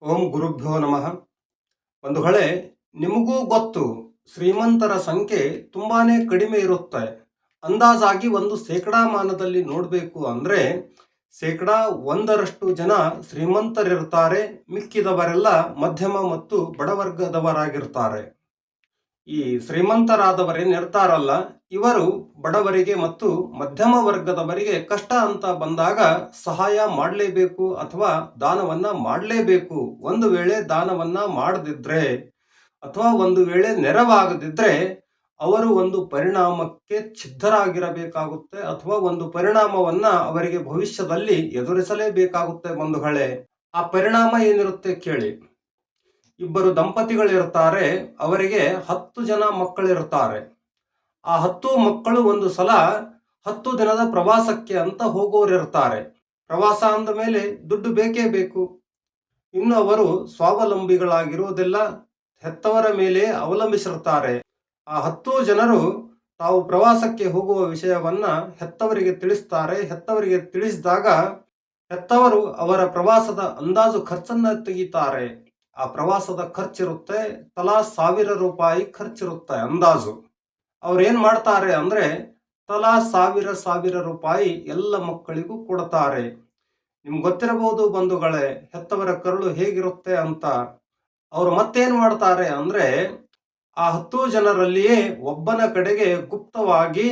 ಓಂ ಗುರುಭ್ಯೋ ನಮಃ. ಬಂಧುಗಳೇ, ನಿಮಗೂ ಗೊತ್ತು, ಶ್ರೀಮಂತರ ಸಂಖ್ಯೆ ತುಂಬಾನೇ ಕಡಿಮೆ ಇರುತ್ತೆ. ಅಂದಾಜಾಗಿ ಒಂದು ಶೇಕಡಾಮಾನದಲ್ಲಿ ನೋಡಬೇಕು ಅಂದರೆ ಶೇಕಡ 1% ಜನ ಶ್ರೀಮಂತರಿರ್ತಾರೆ, ಮಿಕ್ಕಿದವರೆಲ್ಲ ಮಧ್ಯಮ ಮತ್ತು ಬಡವರ್ಗದವರಾಗಿರ್ತಾರೆ. ಈ ಶ್ರೀಮಂತರಾದವರೇನಿರ್ತಾರಲ್ಲ, ಇವರು ಬಡವರಿಗೆ ಮತ್ತು ಮಧ್ಯಮ ವರ್ಗದವರಿಗೆ ಕಷ್ಟ ಅಂತ ಬಂದಾಗ ಸಹಾಯ ಮಾಡಲೇಬೇಕು ಅಥವಾ ದಾನವನ್ನ ಮಾಡಲೇಬೇಕು. ಒಂದು ವೇಳೆ ದಾನವನ್ನ ಮಾಡದಿದ್ರೆ ಅಥವಾ ಒಂದು ವೇಳೆ ನೆರವಾಗದಿದ್ರೆ ಅವರು ಒಂದು ಪರಿಣಾಮಕ್ಕೆ ಸಿದ್ಧರಾಗಿರಬೇಕಾಗುತ್ತೆ ಅಥವಾ ಒಂದು ಪರಿಣಾಮವನ್ನ ಅವರಿಗೆ ಭವಿಷ್ಯದಲ್ಲಿ ಎದುರಿಸಲೇಬೇಕಾಗುತ್ತೆ ಬಂಧುಗಳೇ. ಆ ಪರಿಣಾಮ ಏನಿರುತ್ತೆ ಕೇಳಿ. ಇಬ್ಬರು ದಂಪತಿಗಳಿರ್ತಾರೆ, ಅವರಿಗೆ 10 ಜನ ಮಕ್ಕಳಿರ್ತಾರೆ. ಆ 10 ಮಕ್ಕಳು ಒಂದು ಸಲ 10 ದಿನದ ಪ್ರವಾಸಕ್ಕೆ ಅಂತ ಹೋಗೋರಿರ್ತಾರೆ. ಪ್ರವಾಸ ಅಂದ ಮೇಲೆ ದುಡ್ಡು ಬೇಕೇ ಬೇಕು. ಇನ್ನು ಅವರು ಸ್ವಾವಲಂಬಿಗಳಾಗಿರುವುದಿಲ್ಲ, ಹೆತ್ತವರ ಮೇಲೆ ಅವಲಂಬಿಸಿರ್ತಾರೆ. ಆ 10 ಜನರು ತಾವು ಪ್ರವಾಸಕ್ಕೆ ಹೋಗುವ ವಿಷಯವನ್ನ ಹೆತ್ತವರಿಗೆ ತಿಳಿಸ್ತಾರೆ. ಹೆತ್ತವರಿಗೆ ತಿಳಿಸಿದಾಗ ಹೆತ್ತವರು ಅವರ ಪ್ರವಾಸದ ಅಂದಾಜು ಖರ್ಚನ್ನ ತೆಗಿತಾರೆ. ಆ ಪ್ರವಾಸದ ಖರ್ಚಿರುತ್ತೆ, ತಲಾ ₹1000 ಖರ್ಚಿರುತ್ತೆ ಅಂದಾಜು. ಅವ್ರು ಏನ್ ಮಾಡ್ತಾರೆ ಅಂದ್ರೆ ತಲಾ ₹1000 ಎಲ್ಲ ಮಕ್ಕಳಿಗೂ ಕೊಡ್ತಾರೆ. ನಿಮ್ಗೆ ಗೊತ್ತಿರಬಹುದು ಬಂಧುಗಳೇ, ಹೆತ್ತವರ ಕರುಳು ಹೇಗಿರುತ್ತೆ ಅಂತ. ಅವರು ಮತ್ತೇನ್ ಮಾಡ್ತಾರೆ ಅಂದ್ರೆ ಆ 10 ಜನರಲ್ಲಿಯೇ ಒಬ್ಬನ ಕಡೆಗೆ ಗುಪ್ತವಾಗಿ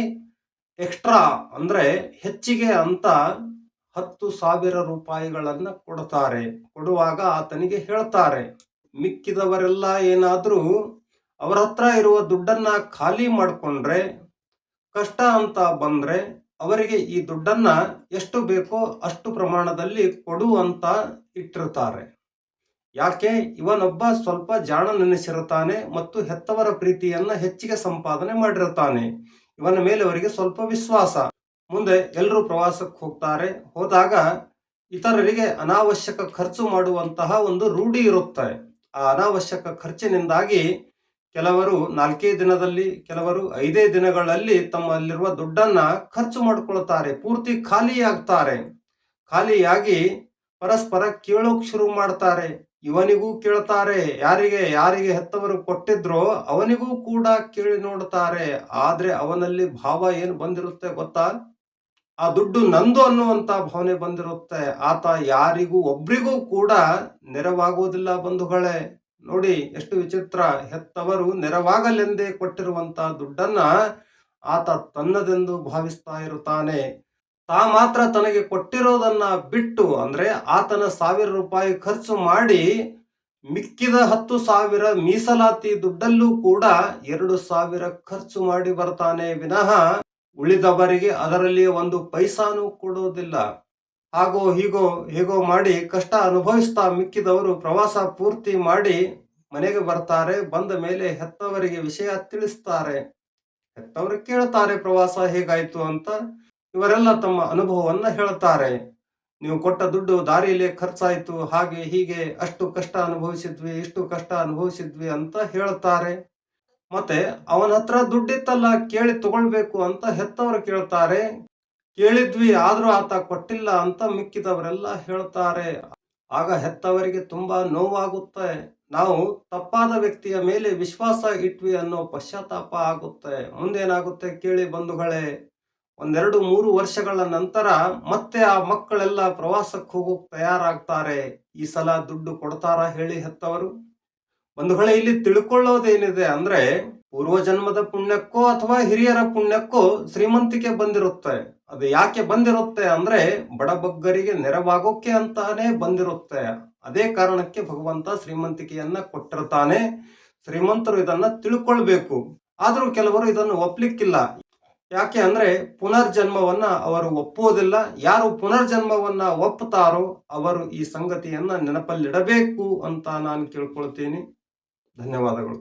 ಎಕ್ಸ್ಟ್ರಾ ಅಂದ್ರೆ ಹೆಚ್ಚಿಗೆ ಅಂತ ₹10,000 ಕೊಡ್ತಾರೆ. ಕೊಡುವಾಗ ಆತನಿಗೆ ಹೇಳ್ತಾರೆ, ಮಿಕ್ಕಿದವರೆಲ್ಲ ಏನಾದ್ರೂ ಅವರ ಹತ್ರ ಇರುವ ದುಡ್ಡನ್ನ ಖಾಲಿ ಮಾಡಿಕೊಂಡ್ರೆ, ಕಷ್ಟ ಅಂತ ಬಂದ್ರೆ ಅವರಿಗೆ ಈ ದುಡ್ಡನ್ನ ಎಷ್ಟು ಬೇಕೋ ಅಷ್ಟು ಪ್ರಮಾಣದಲ್ಲಿ ಕೊಡು ಅಂತ ಇಟ್ಟಿರ್ತಾರೆ. ಯಾಕೆ? ಇವನೊಬ್ಬ ಸ್ವಲ್ಪ ಜಾಣ ನೆನೆಸಿರುತ್ತಾನೆ ಮತ್ತು ಹೆತ್ತವರ ಪ್ರೀತಿಯನ್ನ ಹೆಚ್ಚಿಗೆ ಸಂಪಾದನೆ ಮಾಡಿರ್ತಾನೆ. ಇವನ ಮೇಲೆ ಅವರಿಗೆ ಸ್ವಲ್ಪ ವಿಶ್ವಾಸ. ಮುಂದೆ ಎಲ್ಲರೂ ಪ್ರವಾಸಕ್ಕೆ ಹೋಗ್ತಾರೆ. ಹೋದಾಗ ಇತರರಿಗೆ ಅನಾವಶ್ಯಕ ಖರ್ಚು ಮಾಡುವಂತಹ ಒಂದು ರೂಢಿ ಇರುತ್ತೆ. ಆ ಅನಾವಶ್ಯಕ ಖರ್ಚಿನಿಂದಾಗಿ ಕೆಲವರು 4 ದಿನದಲ್ಲಿ, ಕೆಲವರು 5 ದಿನಗಳಲ್ಲಿ ತಮ್ಮಲ್ಲಿರುವ ದುಡ್ಡನ್ನ ಖರ್ಚು ಮಾಡಿಕೊಳ್ತಾರೆ. ಪೂರ್ತಿ ಖಾಲಿಯಾಗ್ತಾರೆ. ಖಾಲಿಯಾಗಿ ಪರಸ್ಪರ ಕೇಳೋಕ್ ಶುರು ಮಾಡ್ತಾರೆ. ಇವನಿಗೂ ಕೇಳ್ತಾರೆ, ಯಾರಿಗೆ ಹೆತ್ತವರು ಕೊಟ್ಟಿದ್ರೋ ಅವನಿಗೂ ಕೂಡ ಕೇಳಿ ನೋಡ್ತಾರೆ. ಆದ್ರೆ ಅವನಲ್ಲಿ ಭಾವ ಏನು ಬಂದಿರುತ್ತೆ ಗೊತ್ತಾ? ಆ ದುಡ್ಡು ನಂದು ಅನ್ನುವಂತ ಭಾವನೆ ಬಂದಿರುತ್ತೆ. ಆತ ಯಾರಿಗೂ ಒಬ್ರಿಗೂ ಕೂಡ ನೆರವಾಗುವುದಿಲ್ಲ ಬಂಧುಗಳೇ. ನೋಡಿ ಎಷ್ಟು ವಿಚಿತ್ರ. ಹೆತ್ತವರು ನೆರವಾಗಲೆಂದೇ ಕೊಟ್ಟಿರುವಂತ ದುಡ್ಡನ್ನ ಆತ ತನ್ನದೆಂದು ಭಾವಿಸ್ತಾ ಇರುತ್ತಾನೆ. ತಾ ಮಾತ್ರ ತನಗೆ ಕೊಟ್ಟಿರೋದನ್ನ ಬಿಟ್ಟು ಅಂದ್ರೆ ಆತನ ₹1000 ಖರ್ಚು ಮಾಡಿ ಮಿಕ್ಕಿದ 10,000 ಮೀಸಲಾತಿ ದುಡ್ಡಲ್ಲೂ ಕೂಡ 2,000 ಖರ್ಚು ಮಾಡಿ ಬರ್ತಾನೆ ವಿನಃ ಉಳಿದವರಿಗೆ ಅದರಲ್ಲಿ ಒಂದು ಪೈಸಾನು ಕೊಡೋದಿಲ್ಲ. ಹಾಗೋ ಹೀಗೋ ಮಾಡಿ ಕಷ್ಟ ಅನುಭವಿಸ್ತಾ ಮಿಕ್ಕಿದವರು ಪ್ರವಾಸ ಪೂರ್ತಿ ಮಾಡಿ ಮನೆಗೆ ಬರ್ತಾರೆ. ಬಂದ ಮೇಲೆ ಹೆತ್ತವರಿಗೆ ವಿಷಯ ತಿಳಿಸ್ತಾರೆ. ಹೆತ್ತವರು ಕೇಳ್ತಾರೆ ಪ್ರವಾಸ ಹೇಗಾಯ್ತು ಅಂತ. ಇವರೆಲ್ಲ ತಮ್ಮ ಅನುಭವವನ್ನ ಹೇಳ್ತಾರೆ. ನೀವು ಕೊಟ್ಟ ದುಡ್ಡು ದಾರಿಯಲ್ಲೇ ಖರ್ಚಾಯ್ತು, ಹಾಗೆ ಹೀಗೆ, ಅಷ್ಟು ಕಷ್ಟ ಅನುಭವಿಸಿದ್ವಿ, ಇಷ್ಟು ಕಷ್ಟ ಅನುಭವಿಸಿದ್ವಿ ಅಂತ ಹೇಳ್ತಾರೆ. ಮತ್ತೆ ಅವನ ಹತ್ರ ದುಡ್ಡಿತ್ತಲ್ಲ, ಕೇಳಿ ತಗೊಳ್ಬೇಕು ಅಂತ ಹೆತ್ತವರು ಕೇಳ್ತಾರೆ. ಕೇಳಿದ್ವಿ, ಆದ್ರೂ ಆತ ಕೊಟ್ಟಿಲ್ಲ ಅಂತ ಮಿಕ್ಕಿದವರೆಲ್ಲ ಹೇಳ್ತಾರೆ. ಆಗ ಹೆತ್ತವರಿಗೆ ತುಂಬಾ ನೋವಾಗುತ್ತೆ. ನಾವು ತಪ್ಪಾದ ವ್ಯಕ್ತಿಯ ಮೇಲೆ ವಿಶ್ವಾಸ ಇಟ್ವಿ ಅನ್ನೋ ಪಶ್ಚಾತ್ತಾಪ ಆಗುತ್ತೆ. ಮುಂದೇನಾಗುತ್ತೆ ಕೇಳಿ ಬಂಧುಗಳೇ. 1-2-3 ವರ್ಷಗಳ ನಂತರ ಮತ್ತೆ ಆ ಮಕ್ಕಳೆಲ್ಲ ಪ್ರವಾಸಕ್ಕೆ ಹೋಗೋಕ್ ತಯಾರಾಗ್ತಾರೆ. ಈ ಸಲ ದುಡ್ಡು ಕೊಡ್ತಾರಾ ಹೇಳಿ ಹೆತ್ತವರು? ಬಂಧುಗಳೇ, ಇಲ್ಲಿ ತಿಳ್ಕೊಳ್ಳೋದೇನಿದೆ ಅಂದ್ರೆ ಪೂರ್ವಜನ್ಮದ ಪುಣ್ಯಕ್ಕೋ ಅಥವಾ ಹಿರಿಯರ ಪುಣ್ಯಕ್ಕೋ ಶ್ರೀಮಂತಿಕೆ ಬಂದಿರುತ್ತೆ. ಅದು ಯಾಕೆ ಬಂದಿರುತ್ತೆ ಅಂದ್ರೆ ಬಡಬಗ್ಗರಿಗೆ ನೆರವಾಗೋಕೆ ಅಂತಾನೆ ಬಂದಿರುತ್ತೆ. ಅದೇ ಕಾರಣಕ್ಕೆ ಭಗವಂತ ಶ್ರೀಮಂತಿಕೆಯನ್ನ ಕೊಟ್ಟಿರ್ತಾನೆ. ಶ್ರೀಮಂತರು ಇದನ್ನ ತಿಳ್ಕೊಳ್ಬೇಕು. ಆದ್ರೂ ಕೆಲವರು ಇದನ್ನು ಒಪ್ಲಿಕ್ಕಿಲ್ಲ. ಯಾಕೆ ಅಂದ್ರೆ ಪುನರ್ಜನ್ಮವನ್ನ ಅವರು ಒಪ್ಪುವುದಿಲ್ಲ. ಯಾರು ಪುನರ್ಜನ್ಮವನ್ನ ಒಪ್ಪುತ್ತಾರೋ ಅವರು ಈ ಸಂಗತಿಯನ್ನ ನೆನಪಲ್ಲಿಡಬೇಕು ಅಂತ ನಾನು ಕೇಳ್ಕೊಳ್ತೀನಿ. ಧನ್ಯವಾದಗಳು.